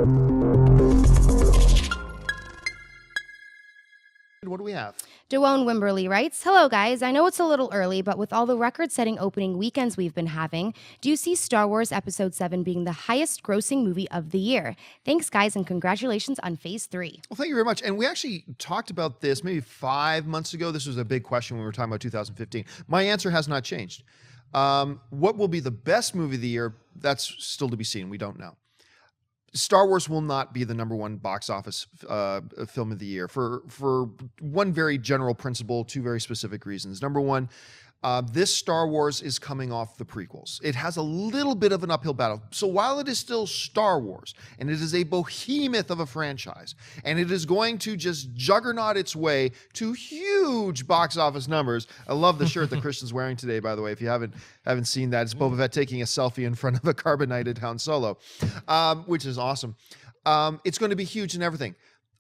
What do we have? DaWone Wimberly writes, "Hello guys, I know it's a little early, but with all the record-setting opening weekends we've been having, do you see Star Wars Episode 7 being the highest grossing movie of the year? Thanks guys, and congratulations on Phase 3. Well, thank you very much. And we actually talked about this maybe 5 months ago. This was a big question when we were talking about 2015. My answer has not changed. What will be the best movie of the year? That's still to be seen. We don't know. Star Wars will not be the #1 box office film of the year for one very general principle, two very specific reasons. Number one, this Star Wars is coming off the prequels. It has a little bit of an uphill battle. So while it is still Star Wars, and it is a behemoth of a franchise, and it is going to just juggernaut its way to huge box office numbers. I love the shirt that Christian's wearing today, by the way. If you haven't seen that, it's Boba Fett taking a selfie in front of a carbonated Han Solo, which is awesome. It's going to be huge and everything.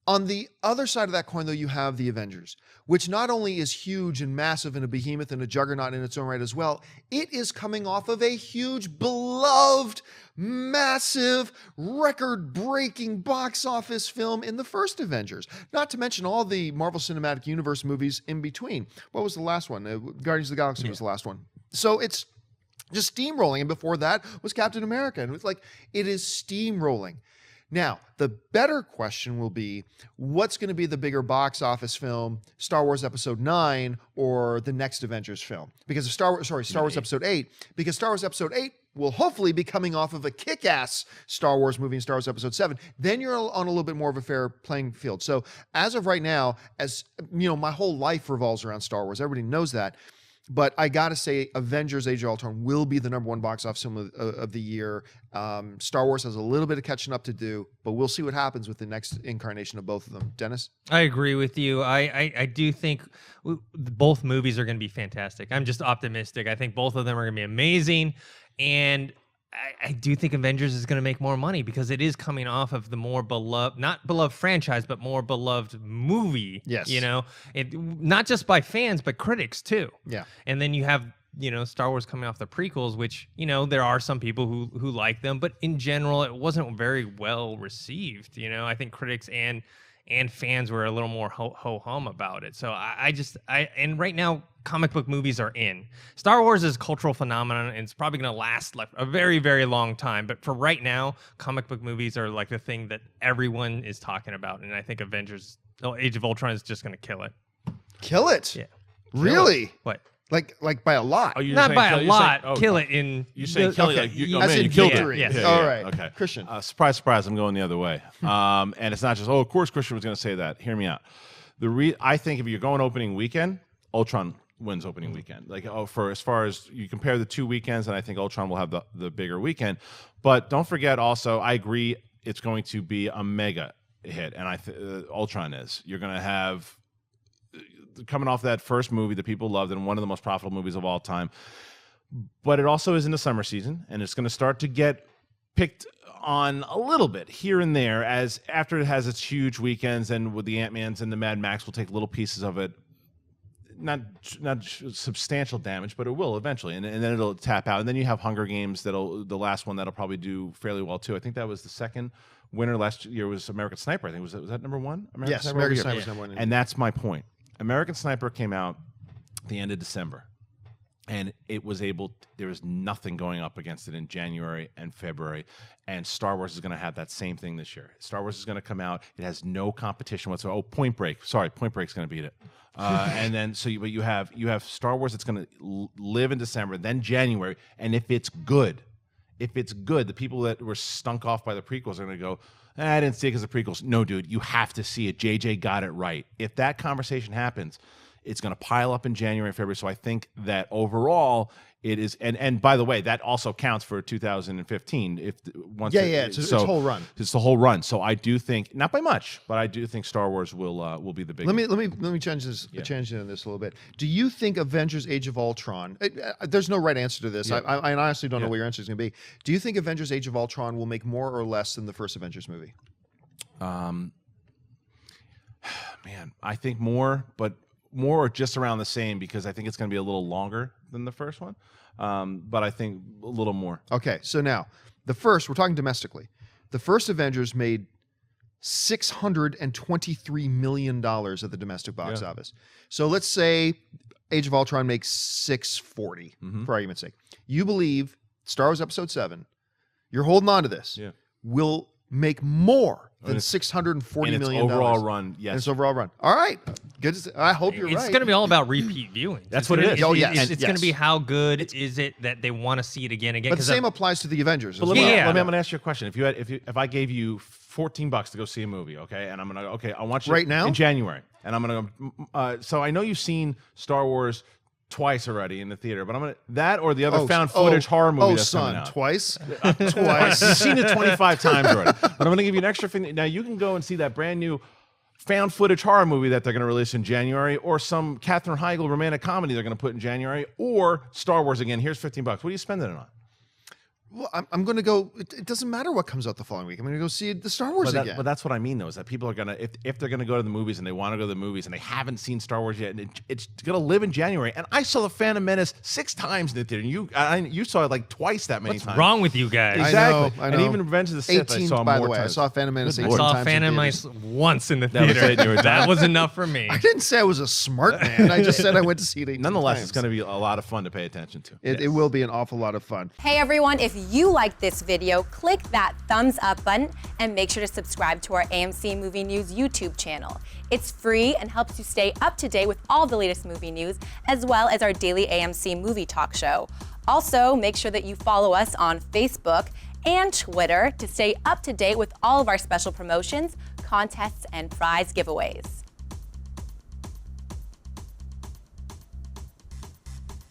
On the other side of that coin, though, you have the Avengers, which not only is huge and massive and a behemoth and a juggernaut in its own right as well, it is coming off of a huge, beloved, massive, record-breaking box office film in the first Avengers, not to mention all the Marvel Cinematic Universe movies in between. What was the last one? Guardians of the Galaxy was the last one. So it's just steamrolling, and before that was Captain America, and it's like, it is steamrolling. Now, the better question will be, what's going to be the bigger box office film, Star Wars Episode 9 or the next Avengers film? Because of Star Wars Episode 8, because Star Wars Episode 8 will hopefully be coming off of a kick-ass Star Wars movie in Star Wars Episode 7. Then you're on a little bit more of a fair playing field. So as of right now, as you know, my whole life revolves around Star Wars. Everybody knows that. But I got to say, Avengers Age of Ultron will be the #1 box office film of the year. Star Wars has a little bit of catching up to do, but we'll see what happens with the next incarnation of both of them. Dennis? I agree with you. I do think both movies are going to be fantastic. I'm just optimistic. I think both of them are going to be amazing. And I do think Avengers is going to make more money because it is coming off of the more beloved, not beloved franchise, but more beloved movie. Yes. You know, not just by fans, but critics too. Yeah. And then you have, you know, Star Wars coming off the prequels, which, you know, there are some people who like them, but in general, it wasn't very well received. You know, I think critics and fans were a little more ho-hum about it. So and right now, comic book movies are in. Star Wars is a cultural phenomenon, and it's probably going to last like a very, very long time. But for right now, comic book movies are like the thing that everyone is talking about. And I think Age of Ultron is just going to kill it. Kill it? Yeah. Really? What? Like by a lot? Oh, Not by a lot. Kill it in... You're saying kill it like as in you killed victory. it. Yeah. All right. Okay. Christian. Surprise, surprise, I'm going the other way. And it's not just, of course Christian was going to say that. Hear me out. I think if you're going opening weekend, Ultron wins opening weekend. Like, for as far as you compare the two weekends, and I think Ultron will have the bigger weekend. But don't forget also, I agree it's going to be a mega hit, and Ultron is. You're going to have... coming off that first movie that people loved and one of the most profitable movies of all time. But it also is in the summer season, and it's going to start to get picked on a little bit here and there as after it has its huge weekends, and with the Ant-Mans and the Mad Max will take little pieces of it. Not substantial damage, but it will eventually, and then it'll tap out. And then you have Hunger Games, the last one that'll probably do fairly well too. I think that was the second winner last year was American Sniper. I think was that #1? Yes, American Sniper was #1. And that's my point. American Sniper came out the end of December, and there was nothing going up against it in January and February, and Star Wars is going to have that same thing this year. Star Wars is going to come out. It has no competition whatsoever. Oh, Point Break. Sorry, Point Break's going to beat it. And then, but you have Star Wars that's going to live in December, then January, and if it's good, the people that were stunk off by the prequels are going to go, I didn't see it because of the prequels. No, dude, you have to see it. JJ got it right. If that conversation happens, it's going to pile up in January and February. So I think that overall it is, and by the way, that also counts for 2015. It's the whole run. It's the whole run. So I do think, not by much, but I do think Star Wars will be the big. Let me change this. Yeah. Change this a little bit. Do you think Avengers: Age of Ultron? There's no right answer to this. Yeah. I honestly don't know what your answer is going to be. Do you think Avengers: Age of Ultron will make more or less than the first Avengers movie? Man, I think more, but more or just around the same, because I think it's going to be a little longer than the first one. But I think a little more. Okay, so now the first, we're talking domestically. The first Avengers made $623 million at the domestic box office. So let's say Age of Ultron makes 640 for argument's sake. You believe Star Wars Episode 7, you're holding on to this, will make more than $640 million overall run, yes. Its overall run. All right. Good. I hope you're right. It's going to be all about repeat viewing. That's what it is. Oh, yes. It's going to be how good is it that they want to see it again. But the same applies to the Avengers as But well. I'm going to ask you a question. If I gave you $14 to go see a movie, okay, and I'm going to, I want you right now in January, and I'm going to, so I know you've seen Star Wars twice already in the theater, but I'm gonna that or the other found footage horror movie that's coming out. Twice. You've seen it 25 times already. But I'm gonna give you an extra thing. Now you can go and see that brand new found footage horror movie that they're gonna release in January, or some Katherine Heigl romantic comedy they're gonna put in January, or Star Wars again. Here's $15. What are you spending it on? Well, I'm going to go. It doesn't matter what comes out the following week. I'm going to go see the Star Wars again. But that's what I mean, though, is that people are going to, if they're going to go to the movies and they want to go to the movies and they haven't seen Star Wars yet, and it's going to live in January. And I saw The Phantom Menace 6 times in the theater. And you saw it like twice that many times. What's wrong with you guys? Exactly. I know. And even Revenge of the Sith, 18, I saw by more the way. times. I saw Phantom Menace 18 I saw times. Phantom Menace once in the That was theater. it, you were done. That was enough for me. I didn't say I was a smart man. I just said I went to see it 18 Nonetheless, times. it's going to be a lot of fun to pay attention to. It will be an awful lot of fun. Hey everyone, if you like this video, click that thumbs up button and make sure to subscribe to our AMC Movie News YouTube channel. It's free and helps you stay up to date with all the latest movie news, as well as our daily AMC movie talk show. Also, make sure that you follow us on Facebook and Twitter to stay up to date with all of our special promotions, contests, and prize giveaways.